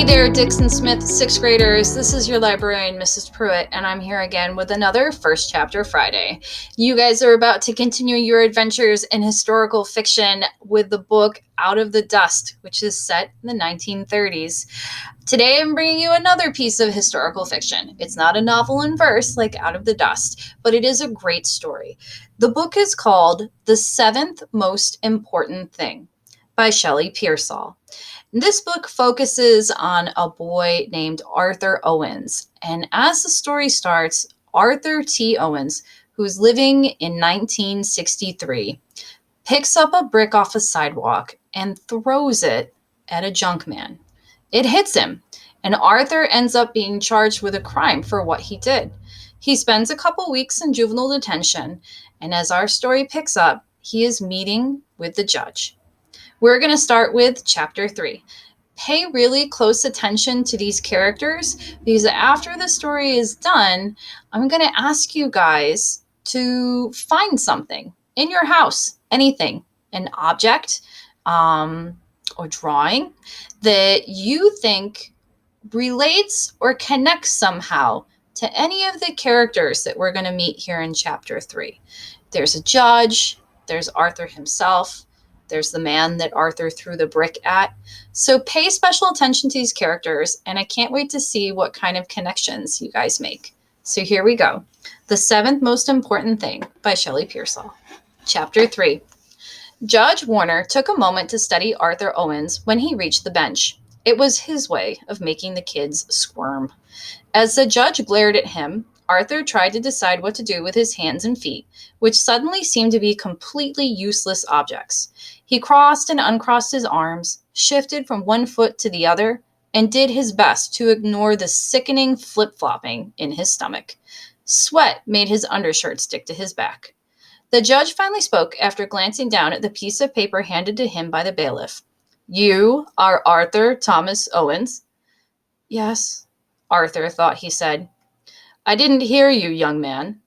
Hey there, Dixon Smith, 6th graders. This is your librarian, Mrs. Pruitt, and I'm here again with another First Chapter Friday. You guys are about to continue your adventures in historical fiction with the book Out of the Dust, which is set in the 1930s. Today I'm bringing you another piece of historical fiction. It's not a novel in verse like Out of the Dust, but it is a great story. The book is called The Seventh Most Important Thing by Shelley Pearsall. This book focuses on a boy named Arthur Owens. And as the story starts, Arthur T. Owens, who's living in 1963, picks up a brick off a sidewalk and throws it at a junk man. It hits him, and Arthur ends up being charged with a crime for what he did. He spends a couple weeks in juvenile detention, and as our story picks up, he is meeting with the judge. We're going to start with Chapter 3. Pay really close attention to these characters because after the story is done, I'm going to ask you guys to find something in your house, anything, an object or drawing that you think relates or connects somehow to any of the characters that we're going to meet here in Chapter 3. There's a judge, there's Arthur himself, there's the man that Arthur threw the brick at. So pay special attention to these characters, and I can't wait to see what kind of connections you guys make. So here we go. The Seventh Most Important Thing by Shelley Pearsall. Chapter 3. Judge Warner took a moment to study Arthur Owens when he reached the bench. It was his way of making the kids squirm. As the judge glared at him, Arthur tried to decide what to do with his hands and feet, which suddenly seemed to be completely useless objects. He crossed and uncrossed his arms, shifted from one foot to the other, and did his best to ignore the sickening flip-flopping in his stomach. Sweat made his undershirt stick to his back. The judge finally spoke after glancing down at the piece of paper handed to him by the bailiff. "You are Arthur Thomas Owens?" "Yes," Arthur thought he said. "I didn't hear you, young man."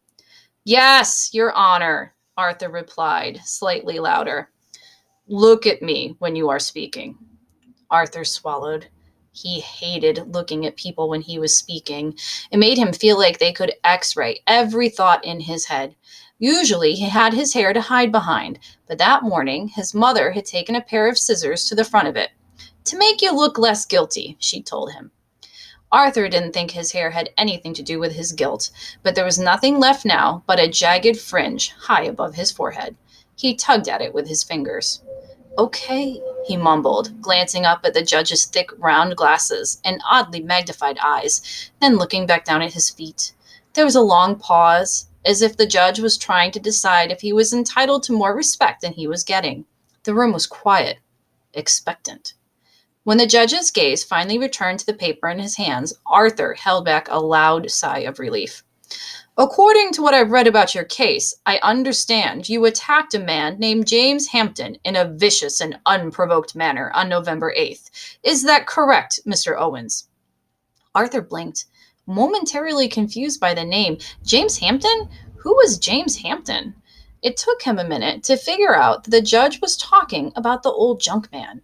"Yes, Your Honor," Arthur replied, slightly louder. "Look at me when you are speaking." Arthur swallowed. He hated looking at people when he was speaking. It made him feel like they could x-ray every thought in his head. Usually he had his hair to hide behind, but that morning his mother had taken a pair of scissors to the front of it. "To make you look less guilty," she told him. Arthur didn't think his hair had anything to do with his guilt, but there was nothing left now but a jagged fringe high above his forehead. He tugged at it with his fingers. "Okay," he mumbled, glancing up at the judge's thick, round glasses and oddly magnified eyes, then looking back down at his feet. There was a long pause, as if the judge was trying to decide if he was entitled to more respect than he was getting. The room was quiet, expectant. When the judge's gaze finally returned to the paper in his hands, Arthur held back a loud sigh of relief. "According to what I've read about your case, I understand you attacked a man named James Hampton in a vicious and unprovoked manner on November 8th. Is that correct, Mr. Owens?" Arthur blinked, momentarily confused by the name. James Hampton? Who was James Hampton? It took him a minute to figure out that the judge was talking about the old junk man.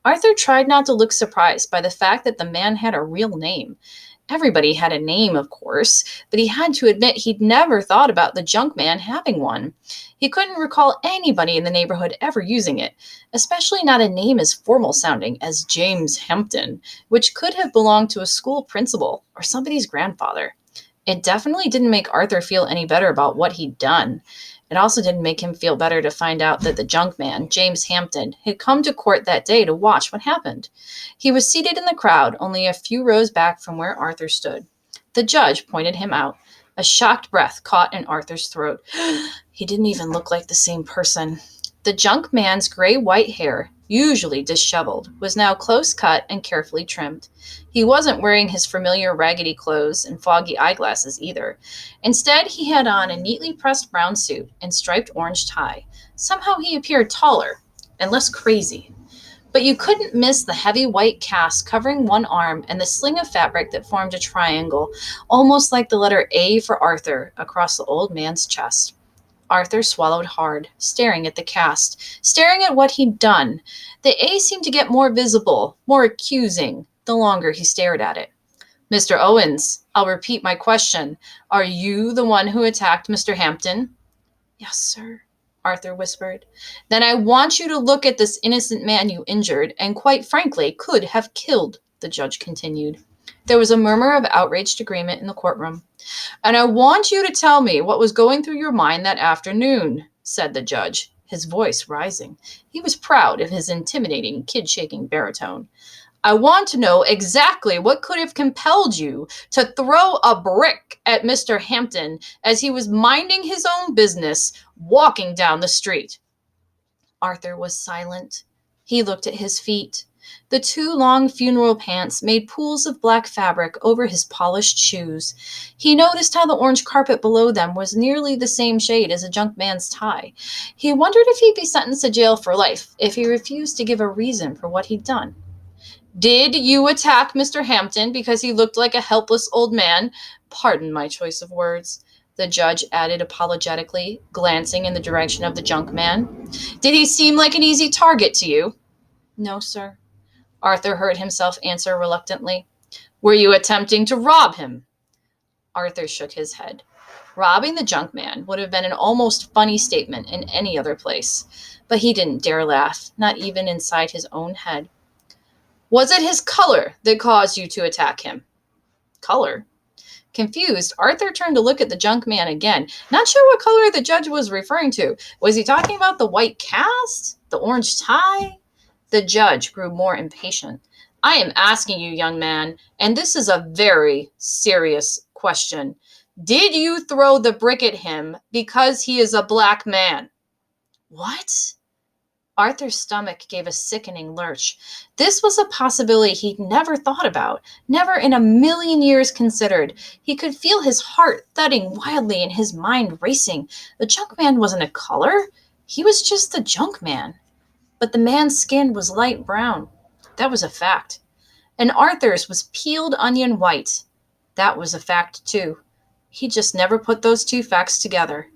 Arthur tried not to look surprised by the fact that the man had a real name. Everybody had a name, of course, but he had to admit he'd never thought about the junk man having one. He couldn't recall anybody in the neighborhood ever using it, especially not a name as formal sounding as James Hampton, which could have belonged to a school principal or somebody's grandfather. It definitely didn't make Arthur feel any better about what he'd done. It also didn't make him feel better to find out that the junk man, James Hampton, had come to court that day to watch what happened. He was seated in the crowd, only a few rows back from where Arthur stood. The judge pointed him out. A shocked breath caught in Arthur's throat. He didn't even look like the same person. The junk man's gray-white hair, usually disheveled, was now close-cut and carefully trimmed. He wasn't wearing his familiar raggedy clothes and foggy eyeglasses either. Instead, he had on a neatly pressed brown suit and striped orange tie. Somehow he appeared taller and less crazy. But you couldn't miss the heavy white cast covering one arm and the sling of fabric that formed a triangle, almost like the letter A for Arthur, across the old man's chest. Arthur swallowed hard, staring at the cast, staring at what he'd done. The A seemed to get more visible, more accusing. the longer he stared at it. Mr. Owens, I'll repeat my question. Are you the one who attacked Mr. Hampton? Yes, sir, Arthur whispered. Then I want you to look at this innocent man you injured and, quite frankly, could have killed, the judge continued. There was a murmur of outraged agreement in the courtroom. And I want you to tell me what was going through your mind that afternoon, said the judge, his voice rising. He was proud of his intimidating, kid-shaking baritone. I want to know exactly what could have compelled you to throw a brick at Mr. Hampton as he was minding his own business, walking down the street. Arthur was silent. He looked at his feet. The 2 long funeral pants made pools of black fabric over his polished shoes. He noticed how the orange carpet below them was nearly the same shade as a junk man's tie. He wondered if he'd be sentenced to jail for life if he refused to give a reason for what he'd done. Did you attack Mr. Hampton because he looked like a helpless old man? Pardon my choice of words, the judge added apologetically, glancing in the direction of the junk man. Did he seem like an easy target to you? No, sir, Arthur heard himself answer reluctantly. Were you attempting to rob him? Arthur shook his head. Robbing the junk man would have been an almost funny statement in any other place, but he didn't dare laugh, not even inside his own head. Was it his color that caused you to attack him? Color? Confused, Arthur turned to look at the junk man again, not sure what color the judge was referring to. Was he talking about the white cast? The orange tie? The judge grew more impatient. I am asking you, young man, and this is a very serious question. Did you throw the brick at him because he is a black man? What? Arthur's stomach gave a sickening lurch. This was a possibility he'd never thought about, never in a million years considered. He could feel his heart thudding wildly and his mind racing. The junk man wasn't a color. He was just the junk man. But the man's skin was light brown. That was a fact. And Arthur's was peeled onion white. That was a fact, too. He just never put those 2 facts together.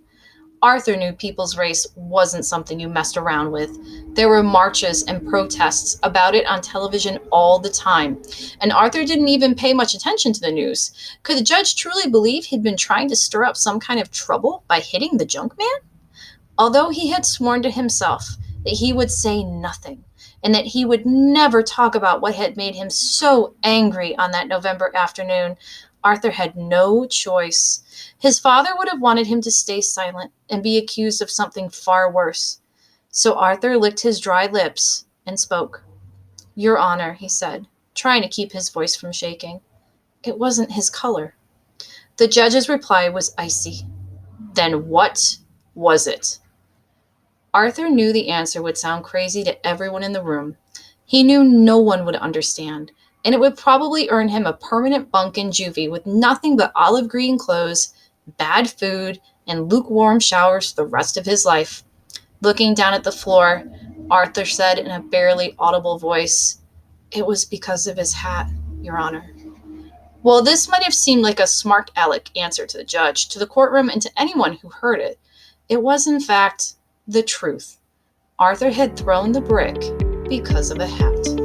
Arthur knew people's race wasn't something you messed around with. There were marches and protests about it on television all the time, and Arthur didn't even pay much attention to the news. Could the judge truly believe he'd been trying to stir up some kind of trouble by hitting the junk man? Although he had sworn to himself that he would say nothing, and that he would never talk about what had made him so angry on that November afternoon, Arthur had no choice. His father would have wanted him to stay silent and be accused of something far worse. So Arthur licked his dry lips and spoke. Your Honor, he said, trying to keep his voice from shaking. It wasn't his color. The judge's reply was icy. Then what was it? Arthur knew the answer would sound crazy to everyone in the room. He knew no one would understand, and it would probably earn him a permanent bunk in juvie with nothing but olive green clothes, bad food, and lukewarm showers for the rest of his life. Looking down at the floor, Arthur said in a barely audible voice, It was because of his hat, Your Honor. Well, this might have seemed like a smart aleck answer to the judge, to the courtroom, and to anyone who heard it. It was, in fact, the truth. Arthur had thrown the brick because of a hat.